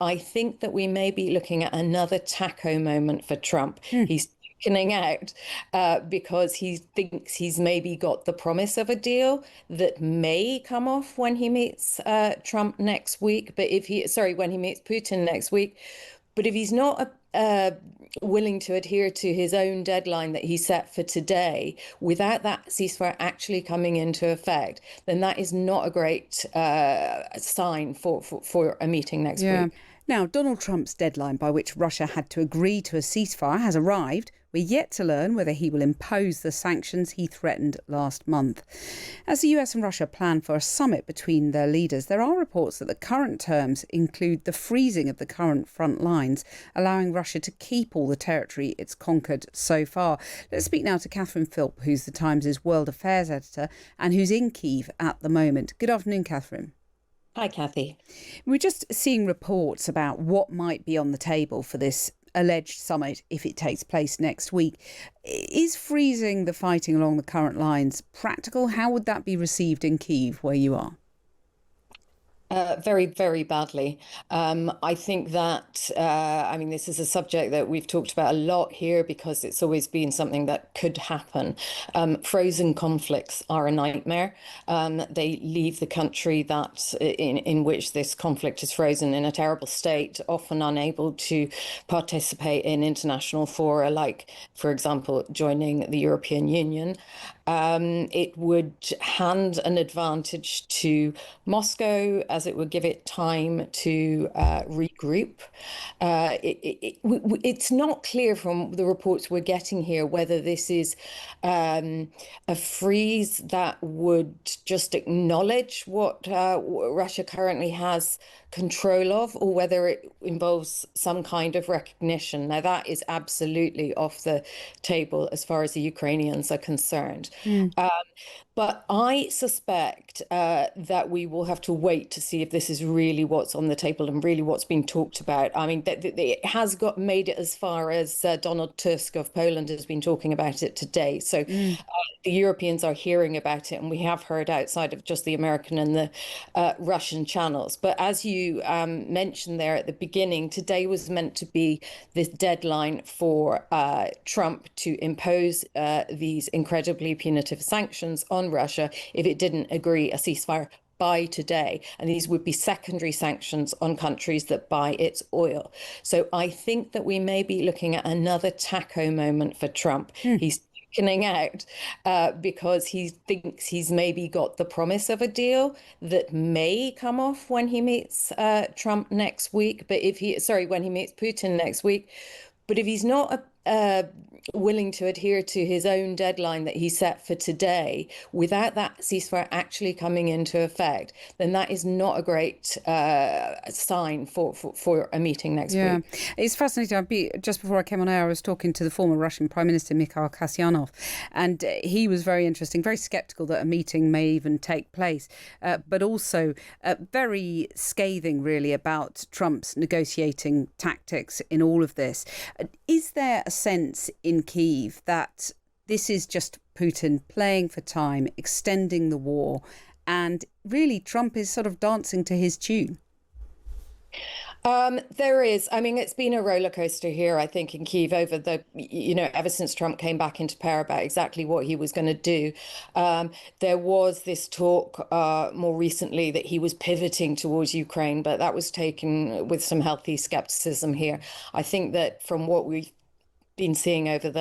I think that we may be looking at another taco moment for Trump. He's chickening out because he thinks he's maybe got the promise of a deal that may come off when he meets Trump next week. But if he, sorry, when he meets Putin next week. But if he's not willing to adhere to his own deadline that he set for today, without that ceasefire actually coming into effect, then that is not a great sign for a meeting next Yeah. week. Now, Donald Trump's deadline by which Russia had to agree to a ceasefire has arrived. We're yet to learn whether he will impose the sanctions he threatened last month. As the US and Russia plan for a summit between their leaders, there are reports that the current terms include the freezing of the current front lines, allowing Russia to keep all the territory it's conquered so far. Let's speak now to Catherine Philp, who's the Times' World Affairs editor and who's in Kyiv at the moment. Good afternoon, Catherine. Hi, Kathy. We're just seeing reports about what might be on the table for this alleged summit if it takes place next week. Is freezing the fighting along the current lines practical? How would that be received in Kyiv, where you are? Very, very badly. I think that, this is a subject that we've talked about a lot here because it's always been something that could happen. Frozen conflicts are a nightmare. They leave the country in which this conflict is frozen in a terrible state, often unable to participate in international fora, like, for example, joining the European Union. It would hand an advantage to Moscow as it would give it time to regroup. It's not clear from the reports we're getting here whether this is a freeze that would just acknowledge what Russia currently has control of, or whether it involves some kind of recognition. Now, that is absolutely off the table as far as the Ukrainians are concerned. Um, but I suspect that we will have to wait to see if this is really what's on the table and really what's being talked about. I mean, it has made it as far as Donald Tusk of Poland has been talking about it today. So the Europeans are hearing about it, and we have heard outside of just the American and the Russian channels. But as you mentioned there at the beginning, today was meant to be this deadline for Trump to impose these incredibly punitive sanctions on Russia if it didn't agree a ceasefire by today. And these would be secondary sanctions on countries that buy its oil. So I think that we may be looking at another taco moment for Trump. He's chickening out because he thinks he's maybe got the promise of a deal that may come off when he meets Trump next week. But when he meets Putin next week. But if he's not willing to adhere to his own deadline that he set for today, without that ceasefire actually coming into effect, then that is not a great sign for a meeting next week. It's fascinating. Just before I came on air, I was talking to the former Russian Prime Minister Mikhail Kasyanov, and he was very interesting, very sceptical that a meeting may even take place, but also very scathing, really, about Trump's negotiating tactics in all of this. Is there a sense in Kyiv that this is just Putin playing for time, extending the war, and really Trump is sort of dancing to his tune? There is. I mean, it's been a roller coaster here, I think, in Kyiv ever since Trump came back into power about exactly what he was going to do. There was this talk more recently that he was pivoting towards Ukraine, but that was taken with some healthy skepticism here. I think that from what we've been seeing over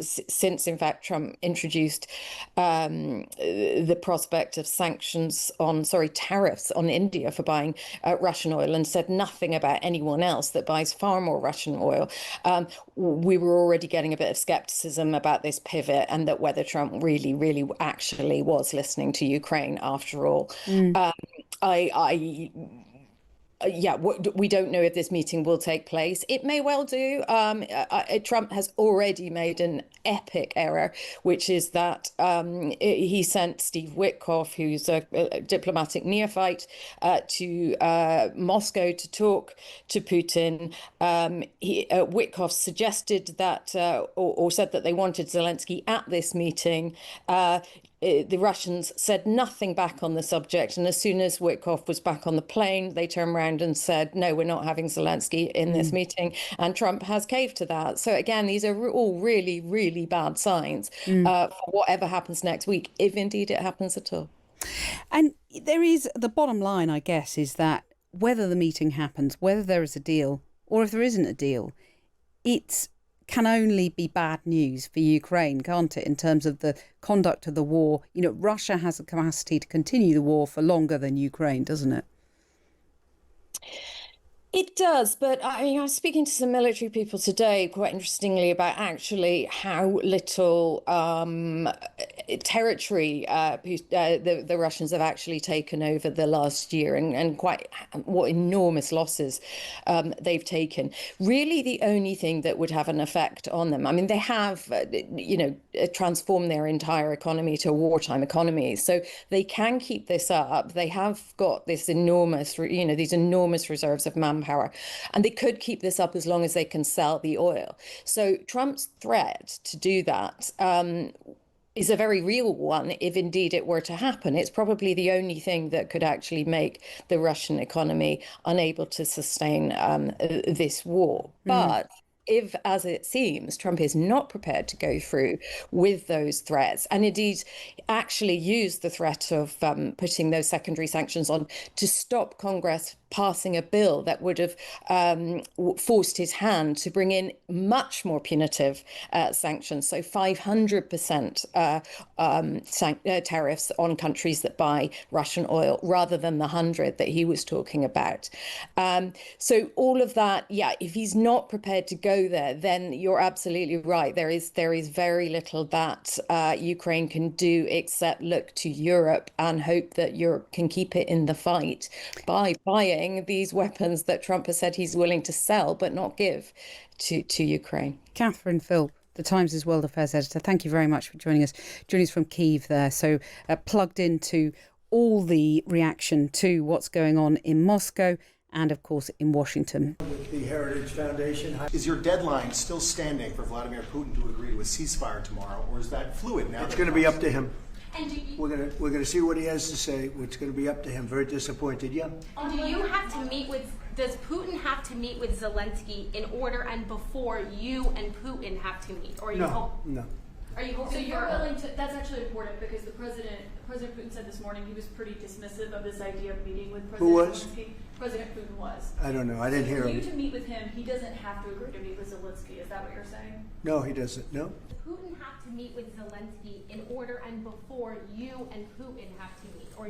since in fact Trump introduced the prospect of tariffs on India for buying Russian oil, and said nothing about anyone else that buys far more Russian oil. We were already getting a bit of skepticism about this pivot, and that whether Trump really, really actually was listening to Ukraine after all. We don't know if this meeting will take place. It may well do. Trump has already made an epic error, which is that he sent Steve Witkoff, who's a diplomatic neophyte, to Moscow to talk to Putin. Witkoff suggested that, or said that they wanted Zelensky at this meeting. the Russians said nothing back on the subject. And as soon as Witkoff was back on the plane, they turned around and said, no, we're not having Zelensky in this meeting. And Trump has caved to that. So again, these are all really, really bad signs for whatever happens next week, if indeed it happens at all. And there is the bottom line, I guess, is that whether the meeting happens, whether there is a deal, or if there isn't a deal, it can only be bad news for Ukraine, can't it, in terms of the conduct of the war? You know, Russia has the capacity to continue the war for longer than Ukraine, doesn't it? It does, but I mean, I was speaking to some military people today, quite interestingly, about actually how little territory the Russians have actually taken over the last year, and quite what enormous losses they've taken. Really, the only thing that would have an effect on them, I mean, they have, transformed their entire economy to a wartime economy, so they can keep this up. They have got this enormous, these enormous reserves of manpower. And they could keep this up as long as they can sell the oil. So Trump's threat to do that is a very real one, if indeed it were to happen. It's probably the only thing that could actually make the Russian economy unable to sustain this war. But if, as it seems, Trump is not prepared to go through with those threats, and indeed actually use the threat of putting those secondary sanctions on to stop Congress passing a bill that would have forced his hand to bring in much more punitive sanctions, so 500% tariffs on countries that buy Russian oil rather than the 100 that he was talking about. So all of that, yeah, if he's not prepared to go there, then you're absolutely right. There is very little that Ukraine can do except look to Europe and hope that Europe can keep it in the fight by buying these weapons that Trump has said he's willing to sell but not give to Ukraine. Catherine Philp, the Times' World Affairs editor, thank you very much for joining us. Joining us from Kyiv there, so plugged into all the reaction to what's going on in Moscow and, of course, in Washington. With the Heritage Foundation. Is your deadline still standing for Vladimir Putin to agree to a ceasefire tomorrow, or is that fluid now? It's going to be up to him. And We're going to see what he has to say. It's going to be up to him. Very disappointed, yeah. do you have to meet with? Does Putin have to meet with Zelensky in order and before you and Putin have to meet, or No. Are you hoping So you're for? willing to? That's actually important because President Putin said this morning he was pretty dismissive of this idea of meeting with President Who was? Zelensky. President Putin was. I don't know. I didn't hear For you him. to meet with him, he doesn't have to agree to meet with Zelensky. Is that what you're saying? No, he doesn't. No. Putin have to meet with Zelensky in order and before you and Putin have to meet, or